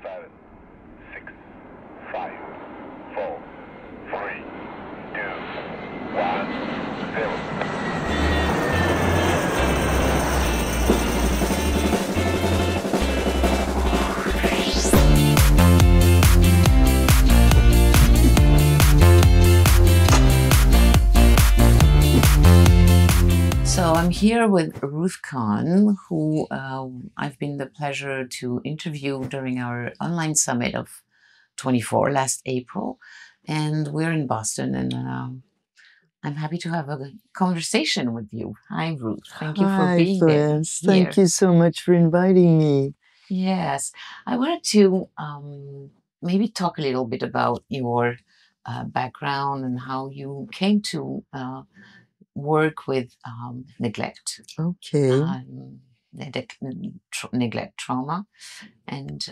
7, 6, 5, 4, 3, 2, 1, 0. So I'm here with Ruth Cohn, who I've been the pleasure to interview during our online summit of 24 last April. And we're in Boston, and I'm happy to have a conversation with you. Hi, Ruth. Thank you for Hi, being Florence. here. Thank you so much for inviting me. Yes, I wanted to maybe talk a little bit about your background and how you came to work with neglect. Okay. Neglect trauma. And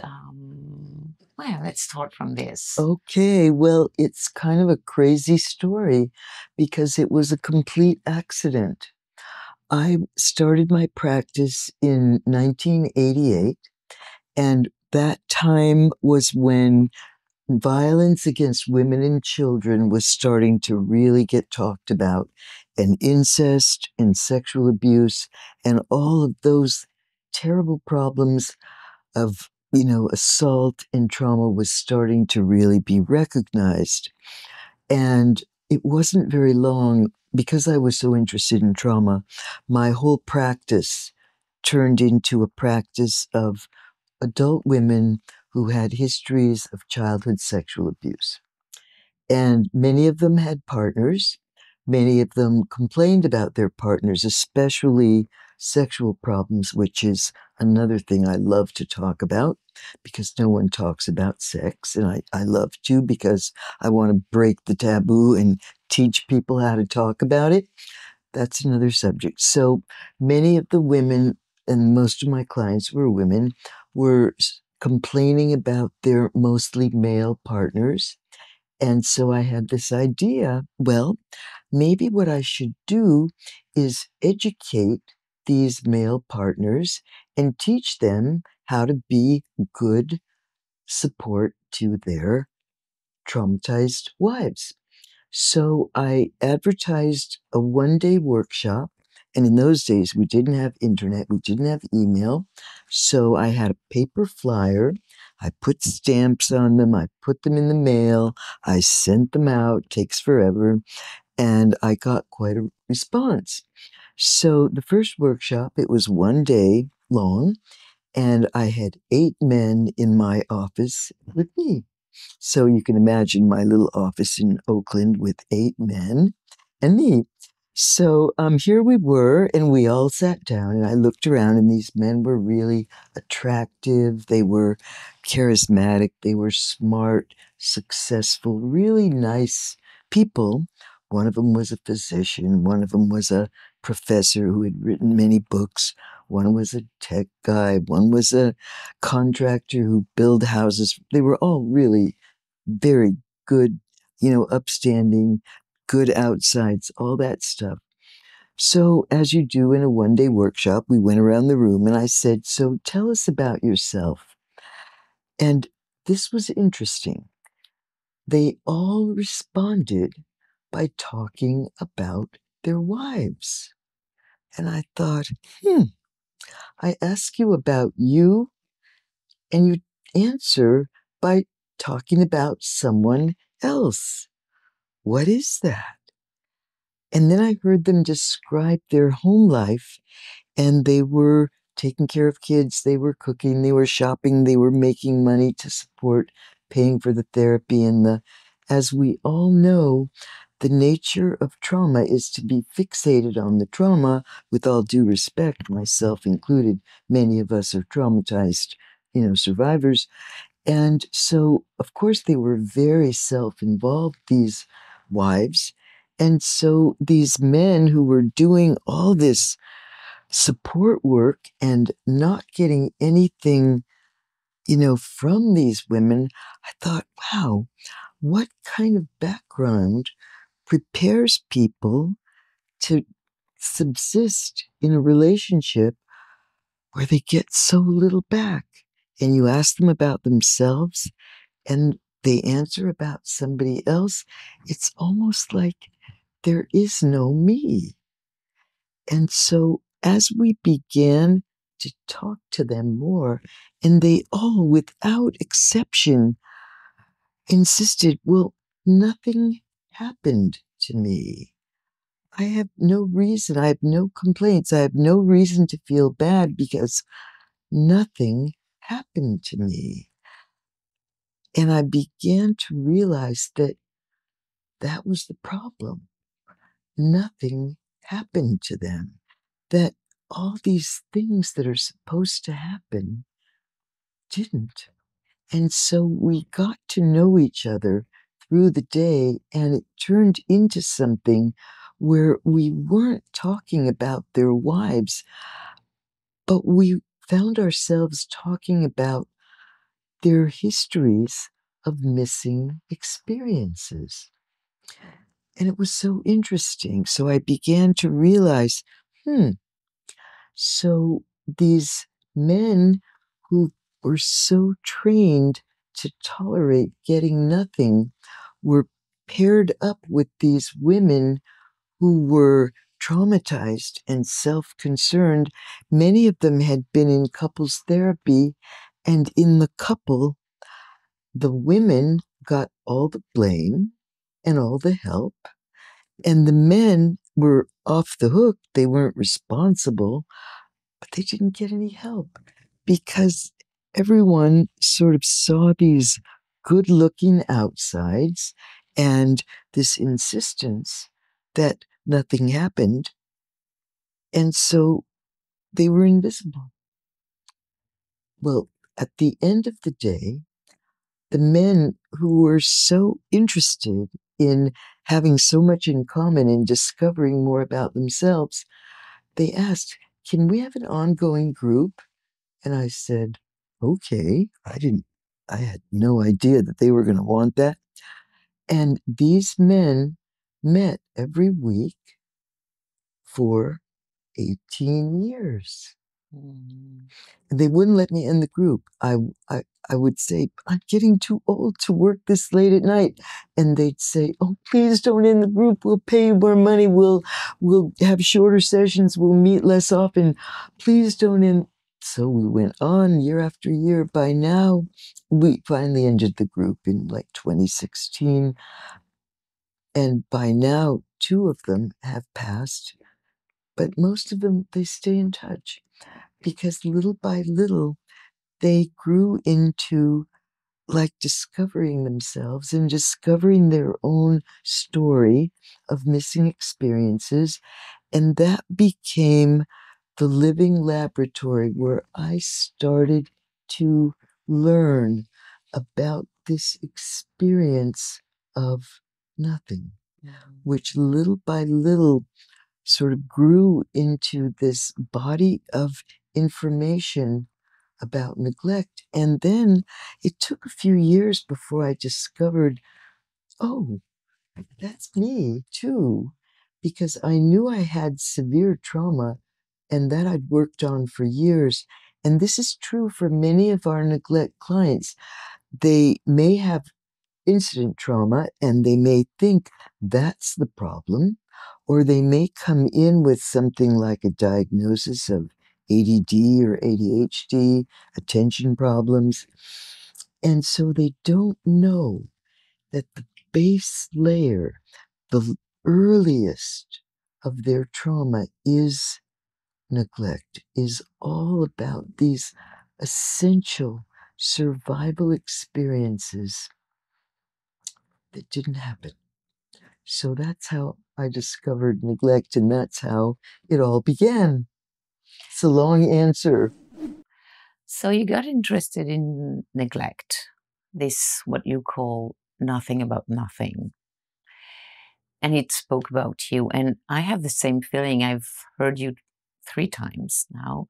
well, let's start from this. Okay. Well, it's kind of a crazy story because it was a complete accident. I started my practice in 1988, and that time was when violence against women and children was starting to really get talked about, and incest and sexual abuse and all of those terrible problems of, assault and trauma was starting to really be recognized. And it wasn't very long, because I was so interested in trauma, my whole practice turned into a practice of adult women who had histories of childhood sexual abuse. And many of them had partners. Many of them complained about their partners, especially sexual problems, which is another thing I love to talk about because no one talks about sex. And I love to because I want to break the taboo and teach people how to talk about it. That's another subject. So many of the women, and most of my clients were women, were complaining about their mostly male partners. And so I had this idea, well, maybe what I should do is educate these male partners and teach them how to be good support to their traumatized wives. So I advertised a one-day workshop. And in those days, we didn't have internet, we didn't have email. So I had a paper flyer. I put stamps on them. I put them in the mail. I sent them out. Takes forever. And I got quite a response. So the first workshop, it was one day long. And I had 8 men in my office with me. So you can imagine my little office in Oakland with 8 men and me. So here we were, and we all sat down, and I looked around, and these men were really attractive. They were charismatic. They were smart, successful, really nice people. One of them was a physician. One of them was a professor who had written many books. One was a tech guy. One was a contractor who built houses. They were all really very good, upstanding, good outsides, all that stuff. So, as you do in a one-day workshop, we went around the room and I said, so tell us about yourself. And this was interesting. They all responded by talking about their wives. And I thought, I ask you about you, and you answer by talking about someone else. What is that? And then I heard them describe their home life, and they were taking care of kids, they were cooking, they were shopping, they were making money to support paying for the therapy. And as we all know, the nature of trauma is to be fixated on the trauma. With all due respect, myself included, many of us are traumatized, survivors. And so, of course, they were very self-involved, these wives. And so these men who were doing all this support work and not getting anything, from these women, I thought, wow, what kind of background prepares people to subsist in a relationship where they get so little back? and you ask them about themselves and they answer about somebody else, it's almost like there is no me. And so as we began to talk to them more, and they all, without exception, insisted, well, nothing happened to me. I have no reason. I have no complaints. I have no reason to feel bad because nothing happened to me. And I began to realize that that was the problem. Nothing happened to them. That all these things that are supposed to happen didn't. And so we got to know each other through the day, and it turned into something where we weren't talking about their wives, but we found ourselves talking about their histories of missing experiences. And it was so interesting. So I began to realize, so these men who were so trained to tolerate getting nothing were paired up with these women who were traumatized and self-concerned. Many of them had been in couples therapy, and in the couple, the women got all the blame and all the help, and the men were off the hook. They weren't responsible, but they didn't get any help because everyone sort of saw these good-looking outsides and this insistence that nothing happened, and so they were invisible. Well, at the end of the day, the men who were so interested in having so much in common and discovering more about themselves, they asked, "Can we have an ongoing group?" And I said, "Okay." I had no idea that they were going to want that. And these men met every week for 18 years. Mm. And they wouldn't let me end the group. I would say, "I'm getting too old to work this late at night." And they'd say, "Oh, please don't end the group. We'll pay you more money. We'll have shorter sessions. We'll meet less often. Please don't end." So we went on year after year. By now, we finally ended the group in like 2016. And by now, 2 of them have passed. But most of them, they stay in touch because little by little, they grew into like discovering themselves and discovering their own story of missing experiences. And that became the living laboratory where I started to learn about this experience of nothing, which little by little sort of grew into this body of information about neglect. And then it took a few years before I discovered, oh, that's me too, because I knew I had severe trauma and that I'd worked on for years. And this is true for many of our neglect clients. They may have incident trauma and they may think that's the problem, or they may come in with something like a diagnosis of ADD or ADHD, attention problems. And so they don't know that the base layer, the earliest of their trauma is neglect, is all about these essential survival experiences that didn't happen. So that's how I discovered neglect, and that's how it all began. It's a long answer. So you got interested in neglect, this what you call nothing about nothing. And it spoke about you. And I have the same feeling. I've heard you 3 times now.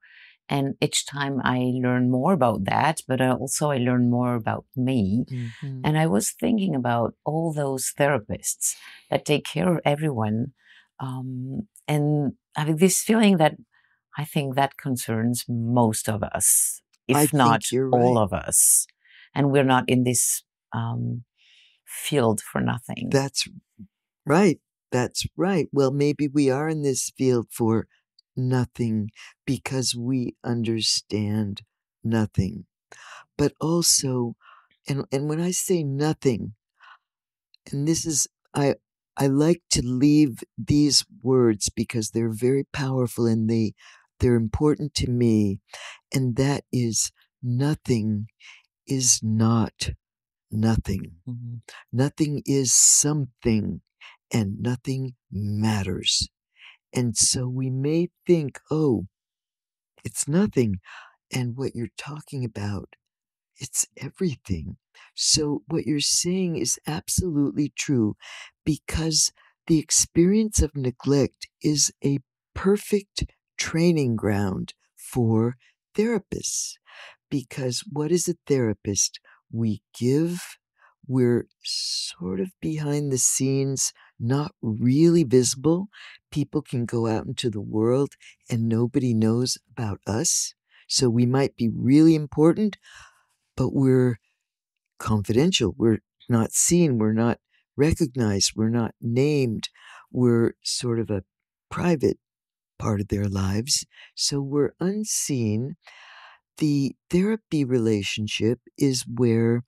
And each time I learn more about that, but also I learn more about me. Mm-hmm. And I was thinking about all those therapists that take care of everyone. And having this feeling that I think that concerns most of us. I if not think you're all right. of us. And we're not in this field for nothing. That's right. That's right. Well, maybe we are in this field for nothing because we understand nothing. But also, and when I say nothing, and this is, I like to leave these words because they're very powerful and they're important to me. And that is, nothing is not nothing. Mm-hmm. Nothing is something, and nothing matters. And so we may think, oh, it's nothing. And what you're talking about, it's everything. So what you're saying is absolutely true, because the experience of neglect is a perfect training ground for therapists. Because what is a therapist? We give, we're sort of behind the scenes, not really visible. People can go out into the world and nobody knows about us. So we might be really important, but we're confidential. We're not seen. We're not recognized. We're not named. We're sort of a private part of their lives. So we're unseen. The therapy relationship is where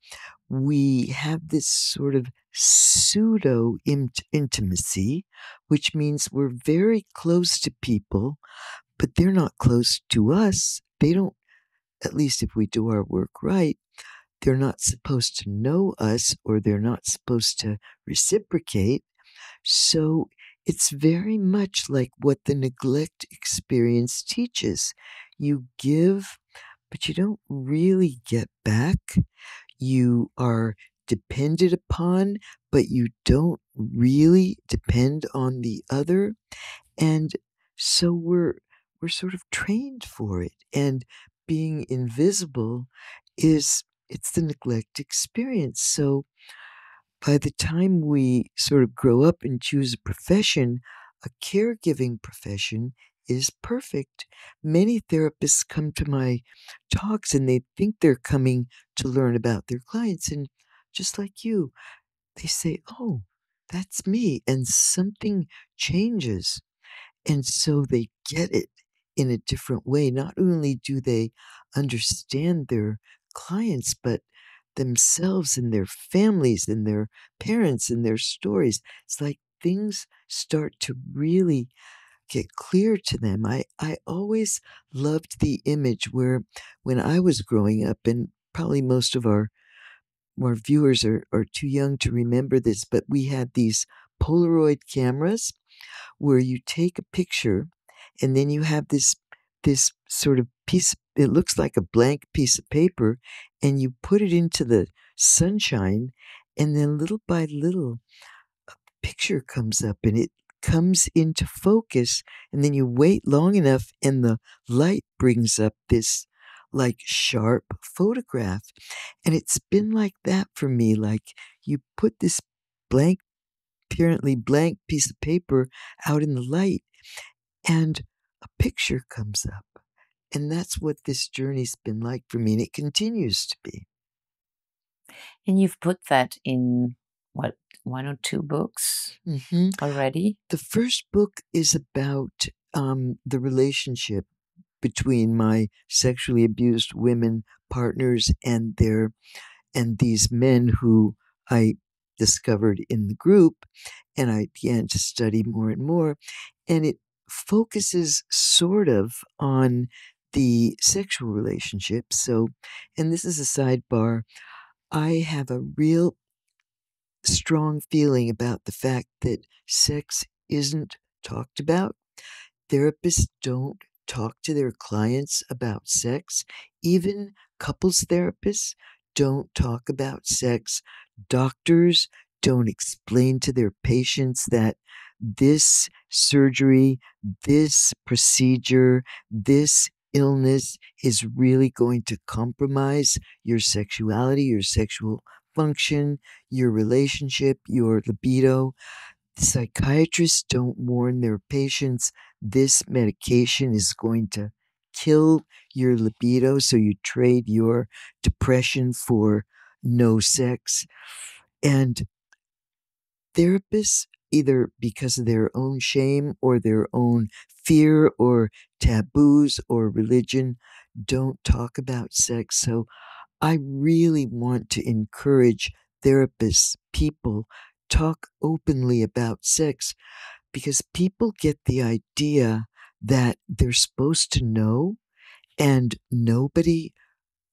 we have this sort of pseudo intimacy, which means we're very close to people, but they're not close to us. They don't, at least if we do our work right, they're not supposed to know us, or they're not supposed to reciprocate. So it's very much like what the neglect experience teaches. You give, but you don't really get back. You are depended upon, but you don't really depend on the other. And so we're sort of trained for it. And being invisible it's the neglect experience. So by the time we sort of grow up and choose a profession, a caregiving profession is perfect. Many therapists come to my talks and they think they're coming to learn about their clients. And just like you, they say, oh, that's me. And something changes. And so they get it in a different way. Not only do they understand their clients, but themselves and their families and their parents and their stories. It's like things start to really get clear to them. I always loved the image where when I was growing up, and probably most of our viewers are too young to remember this, but we had these Polaroid cameras where you take a picture and then you have this sort of piece, it looks like a blank piece of paper, and you put it into the sunshine, and then little by little a picture comes up and it comes into focus, and then you wait long enough and the light brings up this like sharp photograph. And it's been like that for me. Like, you put this blank, apparently blank piece of paper out in the light, and a picture comes up. And that's what this journey's been like for me, and it continues to be. And you've put that in, what, 1 or 2 books already? The first book is about the relationship between my sexually abused women partners and these men who I discovered in the group, and I began to study more and more. And it focuses sort of on the sexual relationship. So, and this is a sidebar, I have a real strong feeling about the fact that sex isn't talked about. Therapists don't talk to their clients about sex. Even couples therapists don't talk about sex. Doctors don't explain to their patients that this surgery, this procedure, this illness is really going to compromise your sexuality, your sexual function, your relationship, your libido. Psychiatrists don't warn their patients this medication is going to kill your libido, so you trade your depression for no sex. And therapists, either because of their own shame or their own fear or taboos or religion, don't talk about sex. So I really want to encourage therapists, people, talk openly about sex, because people get the idea that they're supposed to know, and nobody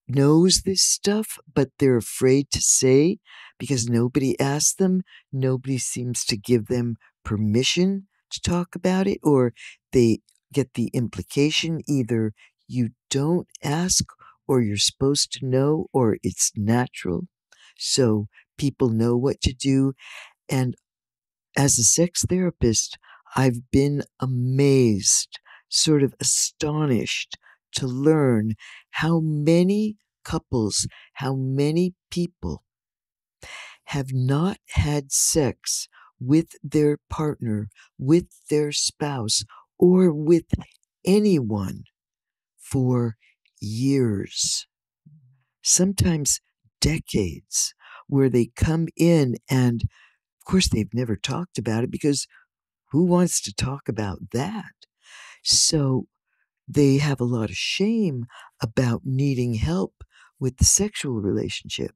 knows this stuff, but they're afraid to say because nobody asked them. Nobody seems to give them permission to talk about it, or they get the implication either you don't ask, or you're supposed to know, or it's natural. So people know what to do. And as a sex therapist, I've been amazed, sort of astonished to learn how many couples, how many people have not had sex with their partner, with their spouse, or with anyone for years, sometimes decades, where they come in and, of course, they've never talked about it, because who wants to talk about that? So they have a lot of shame about needing help with the sexual relationship.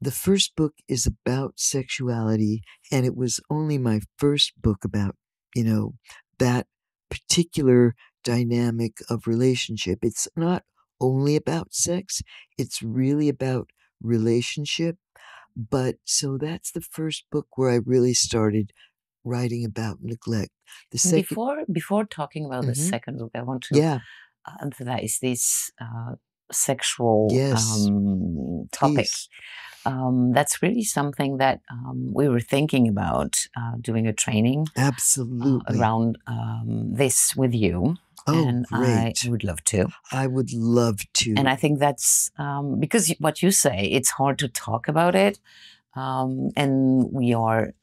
The first book is about sexuality, and it was only my first book about, that particular dynamic of relationship. It's not only about sex, it's really about relationship. But so that's the first book where I really started writing about neglect. The second, Before talking about the Mhm. second book, I want to Yeah, emphasize this sexual yes, topic. please, That's really something that we were thinking about doing a training absolutely. around this with you, Oh, and I great. would love to. I would love to. And I think that's because what you say, it's hard to talk about it, and we are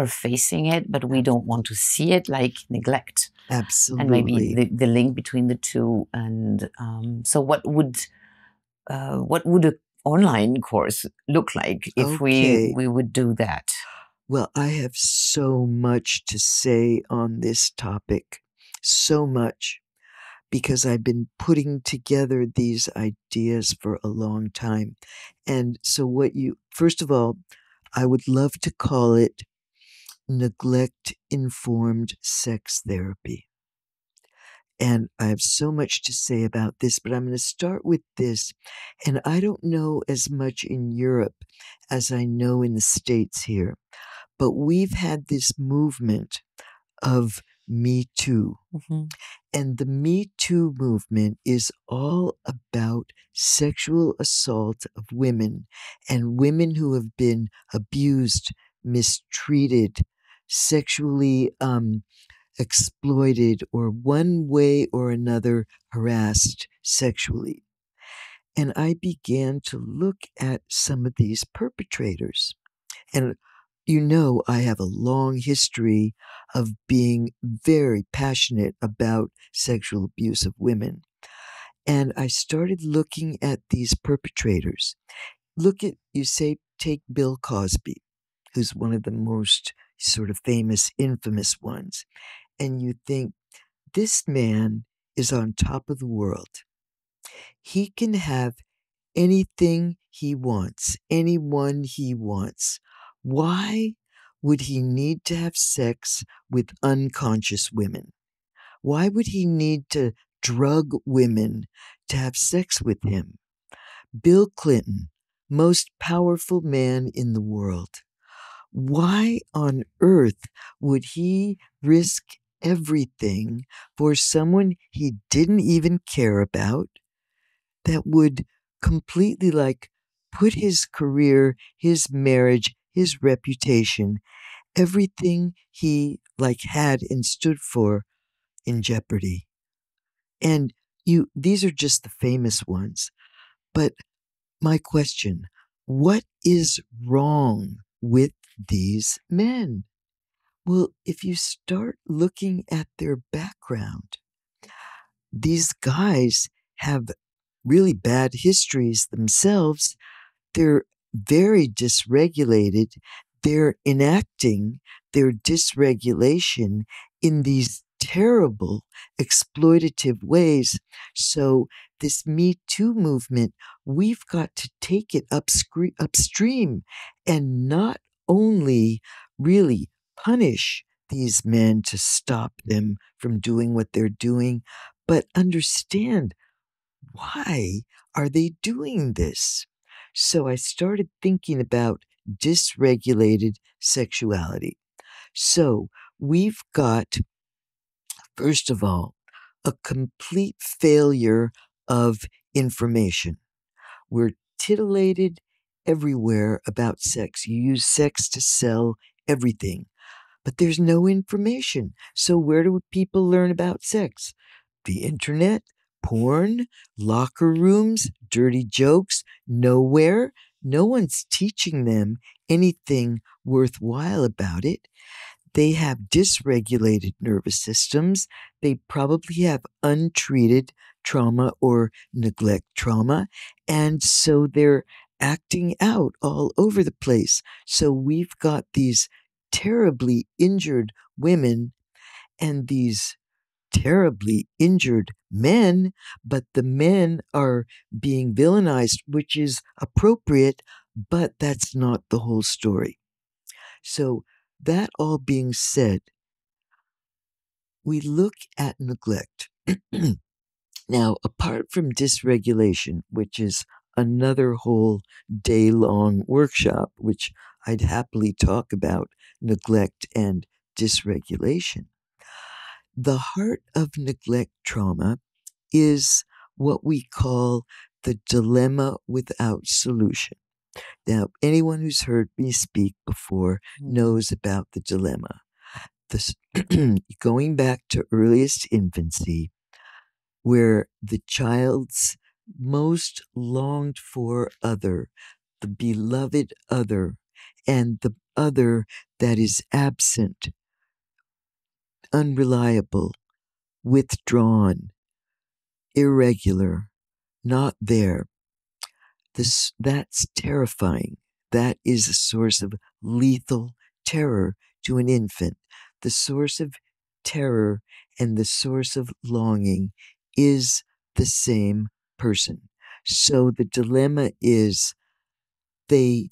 facing it, but we don't want to see it like neglect. And maybe Absolutely. the link between the two. And so, what would an online course look like if Okay. we would do that? Well, I have so much to say on this topic. So much. Because I've been putting together these ideas for a long time. And so, first of all, I would love to call it neglect informed sex therapy. And I have so much to say about this, but I'm going to start with this. And I don't know as much in Europe as I know in the States here, but we've had this movement of Me Too. Mm-hmm. And the Me Too movement is all about sexual assault of women, and women who have been abused, mistreated, sexually exploited, or one way or another harassed sexually. And I began to look at some of these perpetrators. And I have a long history of being very passionate about sexual abuse of women. And I started looking at these perpetrators. Take Bill Cosby, who's one of the most sort of famous, infamous ones. And you think, this man is on top of the world. He can have anything he wants, anyone he wants. Why would he need to have sex with unconscious women? Why would he need to drug women to have sex with him? Bill Clinton, most powerful man in the world. Why on earth would he risk everything for someone he didn't even care about, that would completely put his career, his marriage, his reputation, everything he had and stood for in jeopardy? And these are just the famous ones. But my question, what is wrong with these men? Well, if you start looking at their background, these guys have really bad histories themselves. They're very dysregulated. They're enacting their dysregulation in these terrible, exploitative ways. So, this Me Too movement, we've got to take it upstream and not only really punish these men to stop them from doing what they're doing, but understand why are they doing this? So I started thinking about dysregulated sexuality. So we've got, first of all, a complete failure of information. We're titillated everywhere about sex. You use sex to sell everything, but there's no information. So where do people learn about sex? The internet, porn, locker rooms, dirty jokes, nowhere. No one's teaching them anything worthwhile about it. They have dysregulated nervous systems. They probably have untreated trauma or neglect trauma. And so they're acting out all over the place. So we've got these terribly injured women and these terribly injured men, but the men are being villainized, which is appropriate, but that's not the whole story. So, that all being said, we look at neglect. Now, apart from dysregulation, which is another whole day long workshop, which I'd happily talk about neglect and dysregulation, the heart of neglect trauma is what we call the dilemma without solution. Now, anyone who's heard me speak before knows about the dilemma. This, going back to earliest infancy, where the child's most longed for other, the beloved other, and the other that is absent, unreliable, withdrawn, irregular, not there. That's terrifying. That is a source of lethal terror to an infant. The source of terror and the source of longing is the same person. So the dilemma is they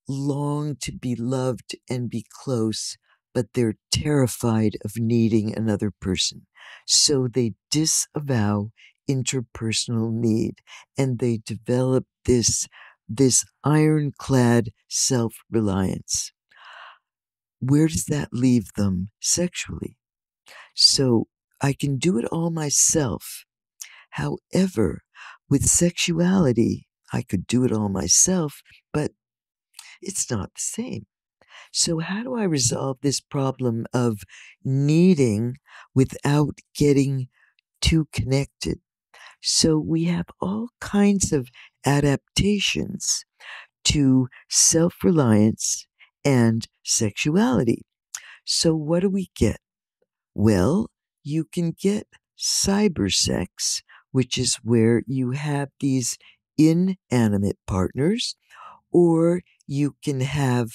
long to be loved and be close, but they're terrified of needing another person. So they disavow interpersonal need and they develop this ironclad self-reliance. Where does that leave them sexually? So I can do it all myself. However, with sexuality, I could do it all myself, but it's not the same. So, how do I resolve this problem of needing without getting too connected? So, we have all kinds of adaptations to self reliance and sexuality. So, what do we get? Well, you can get cybersex, which is where you have these inanimate partners, or you can have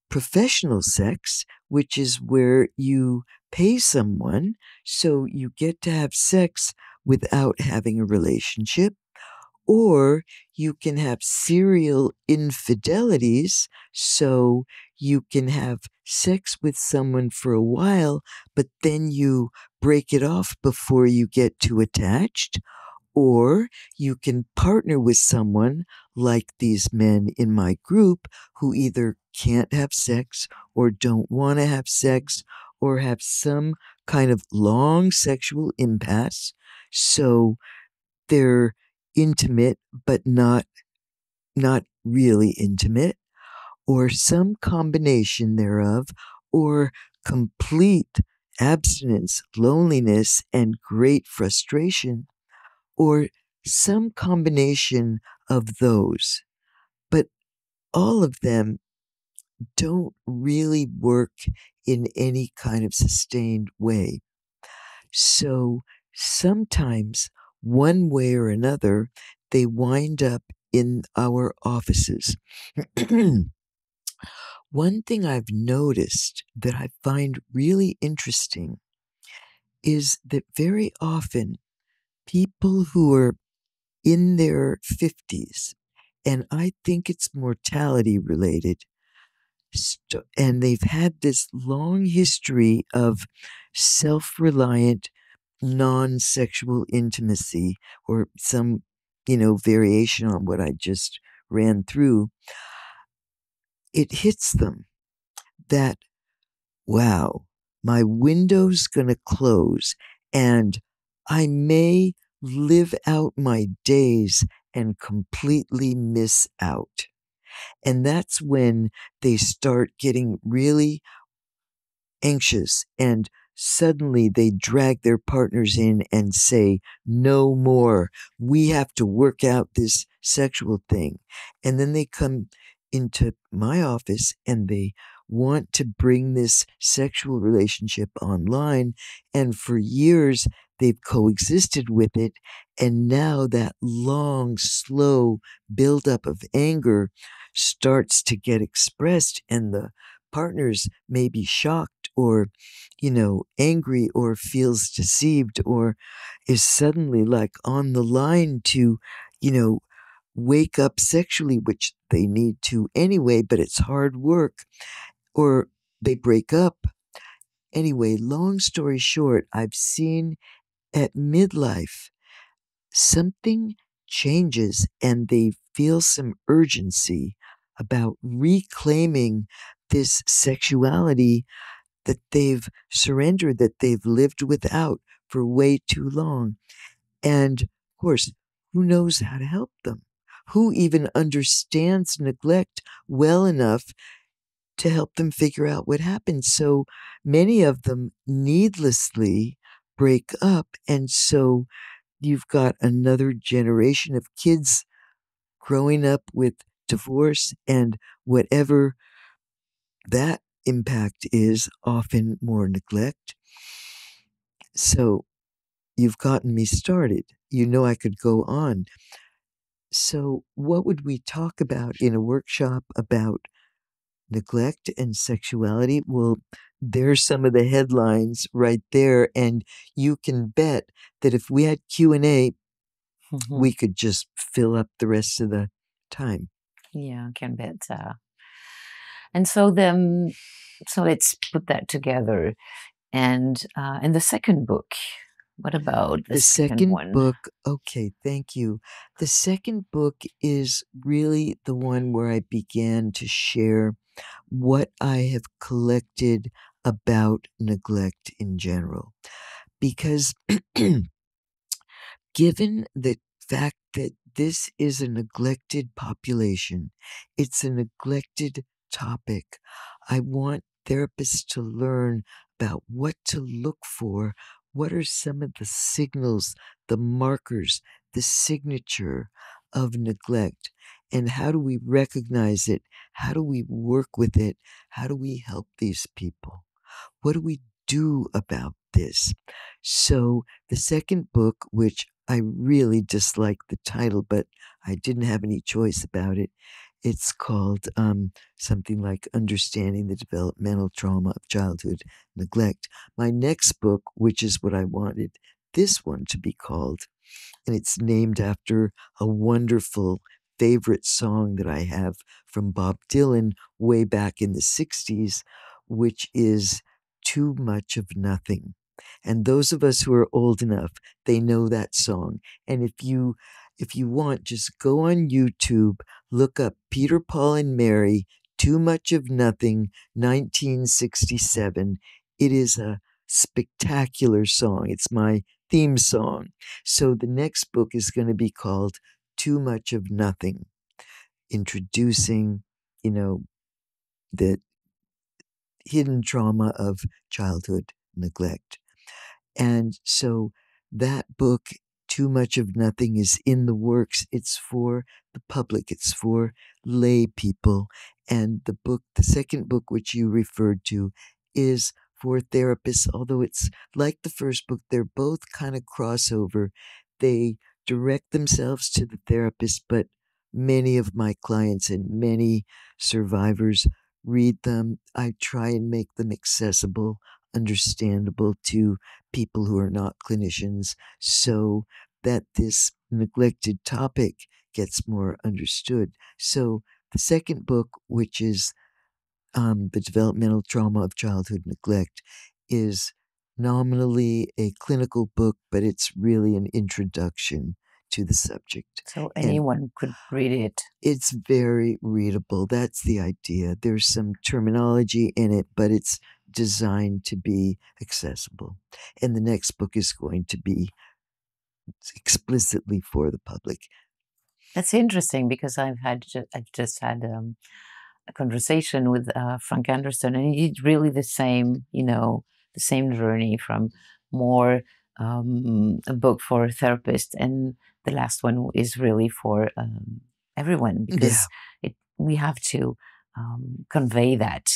professional sex, which is where you pay someone, so you get to have sex without having a relationship. Or you can have serial infidelities, so you can have sex with someone for a while, but then you break it off before you get too attached. Or you can partner with someone like these men in my group who either can't have sex or don't want to have sex or have some kind of long sexual impasse. So they're intimate, but not really intimate, or some combination thereof, or complete abstinence, loneliness, and great frustration, or some combination of those. But all of them don't really work in any kind of sustained way. So sometimes, one way or another, they wind up in our offices. One thing I've noticed that I find really interesting is that very often people who are in their 50s, and I think it's mortality related, and they've had this long history of self-reliant, non-sexual intimacy, or some, variation on what I just ran through, it hits them that, wow, my window's going to close and I may live out my days and completely miss out. And that's when they start getting really anxious, and suddenly they drag their partners in and say, no more. We have to work out this sexual thing. And then they come into my office and they want to bring this sexual relationship online. And for years, they've coexisted with it. And now that long, slow buildup of anger starts to get expressed, and the partners may be shocked or, angry, or feels deceived, or is suddenly like on the line to, wake up sexually, which they need to anyway, but it's hard work, or they break up. Anyway, long story short, I've seen at midlife something changes and they feel some urgency about reclaiming this sexuality that they've surrendered, that they've lived without for way too long. And of course, who knows how to help them? Who even understands neglect well enough to help them figure out what happened? So many of them needlessly break up. And so you've got another generation of kids growing up with divorce and whatever that impact is, often more neglect. So you've gotten me started. You know I could go on. So what would we talk about in a workshop about neglect and sexuality? Well, there's some of the headlines right there, and you can bet that if we had Q&A, we could just fill up the rest of the time. Yeah, I can bet. And so let's put that together. And in the second book, what about the second one? Book? Okay, thank you. The second book is really the one where I began to share what I have collected about neglect in general. Because given the fact that this is a neglected population, it's a neglected topic, I want therapists to learn about what to look for. What are some of the signals, the markers, the signature of neglect? And how do we recognize it? How do we work with it? How do we help these people? What do we do about this? So the second book, which I really dislike the title, but I didn't have any choice about it. It's called something like Understanding the Developmental Trauma of Childhood Neglect. My next book, which is what I wanted this one to be called, and it's named after a wonderful favorite song that I have from Bob Dylan way back in the 60s, which is Too Much of Nothing. And those of us who are old enough, they know that song. And if you want, just go on YouTube, look up Peter, Paul, and Mary, Too Much of Nothing, 1967. It is a spectacular song. It's my theme song. So the next book is going to be called Too Much of Nothing, introducing, the hidden trauma of childhood neglect. And so that book, Too Much of Nothing, is in the works. It's for the public. It's for lay people. And the second book, which you referred to, is for therapists, although it's like the first book, they're both kind of crossover. They direct themselves to the therapist, but many of my clients and many survivors read them. I try and make them accessible, understandable to people who are not clinicians, so that this neglected topic gets more understood. So the second book, which is The Developmental Trauma of Childhood Neglect, is nominally a clinical book, but it's really an introduction to the subject. So And anyone could read it. it's very readable. That's the idea. There's some terminology in it, but it's designed to be accessible. And the next book is going to be explicitly for the public. That's interesting because I've just had a conversation with Frank Anderson, and he did really the same, the same journey from more a book for a therapist, and the last one is really for everyone, because we have to convey that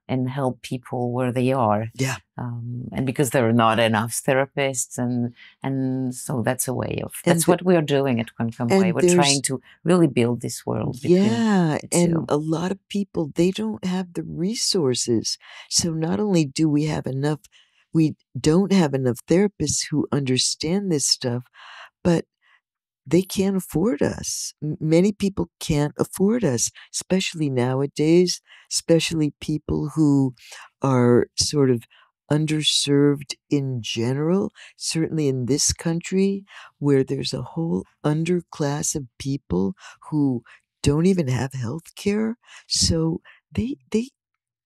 and help people where they are. Yeah. And because there are not enough therapists, and so that's a way of, that's what we're doing at quantumway. We're trying to really build this world. Yeah, and a lot of people, they don't have the resources. So not only do we don't have enough therapists who understand this stuff, but they can't afford us. Many people can't afford us, especially nowadays, especially people who are sort of underserved in general, certainly in this country, where there's a whole underclass of people who don't even have health care. So they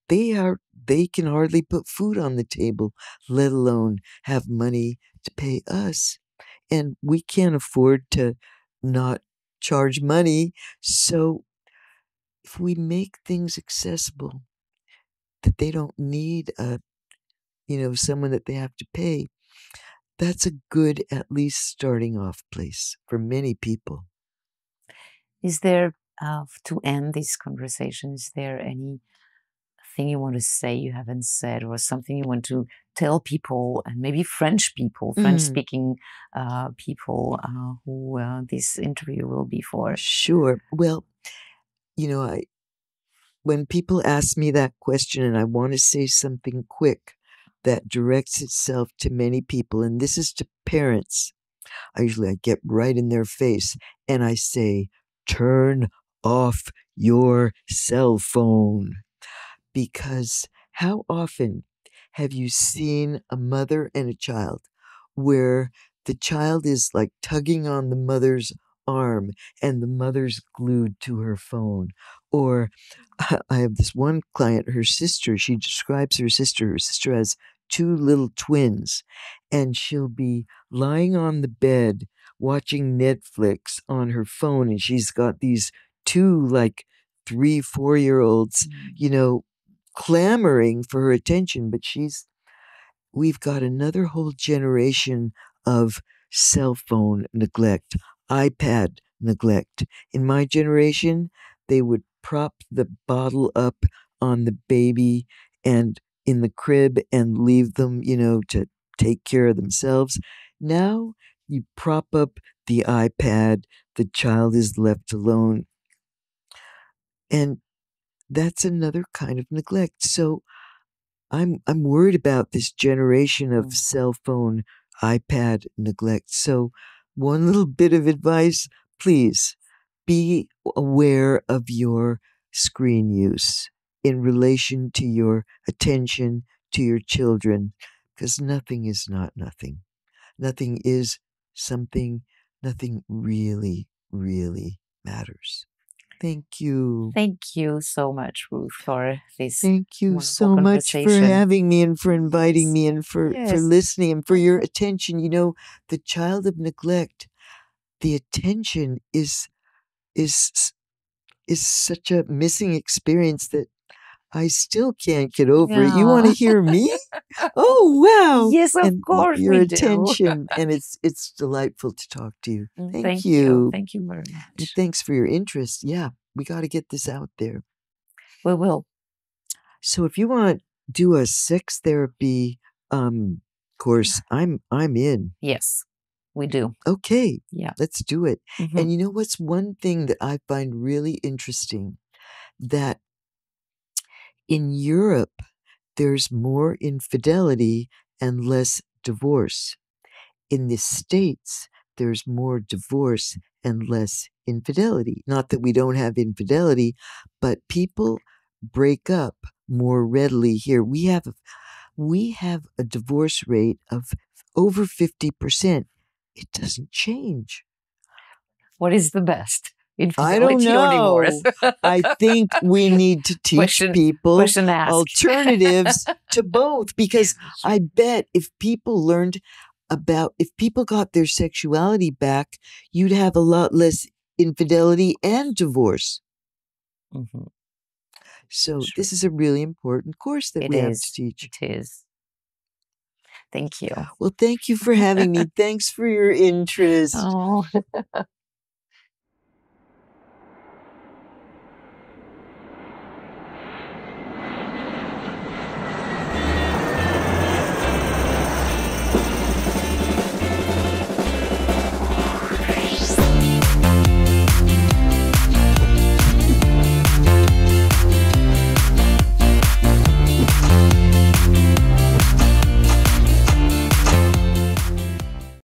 can hardly put food on the table, let alone have money to pay us. And we can't afford to not charge money. So if we make things accessible, that they don't need someone that they have to pay, that's a good, at least starting off place for many people. Is there, to end this conversation, is there any thing you want to say you haven't said, or something you want to tell people, and maybe French-speaking people who this interview will be for? Sure. Well, when people ask me that question and I want to say something quick that directs itself to many people, and this is to parents, I get right in their face and I say, turn off your cell phone. Because how often have you seen a mother and a child where the child is like tugging on the mother's arm and the mother's glued to her phone? Or I have this one client, her sister, she describes her sister. Her sister has 2 little twins, and she'll be lying on the bed watching Netflix on her phone, and she's got these 2 like 3-4-year-olds, clamoring for her attention, but we've got another whole generation of cell phone neglect, iPad neglect. In my generation, they would prop the bottle up on the baby and in the crib and leave them, to take care of themselves. Now you prop up the iPad, the child is left alone. And that's another kind of neglect. So I'm worried about this generation of cell phone, iPad neglect. So one little bit of advice, please be aware of your screen use in relation to your attention to your children, because nothing is not nothing. Nothing is something. Nothing really, really matters. Thank you. Thank you so much, Ruth, for this. Thank you so much for having me and for inviting me and for listening and for your attention. The child of neglect, the attention is such a missing experience that I still can't get over it. You want to hear me? Oh, wow. Yes, of course your we attention. And it's delightful to talk to you. Thank you. Thank you very much. And thanks for your interest. Yeah, we got to get this out there. We will. So if you want do a sex therapy course, I'm in. Yes, we do. Okay, Yeah. let's do it. Mhm. And you know what's one thing that I find really interesting? That in Europe, there's more infidelity and less divorce. In the States, there's more divorce and less infidelity. Not that we don't have infidelity, but people break up more readily here. We have a divorce rate of over 50%. It doesn't change. What is the best? I don't Infidelity or divorce? know. I think we need to teach people question asked. alternatives to both, because I bet if people got their sexuality back, you'd have a lot less infidelity and divorce. Mhm. So Sure. this is a really important course that we have to teach. It is. Thank you. Well, thank you for having me. Thanks for your interest. Oh.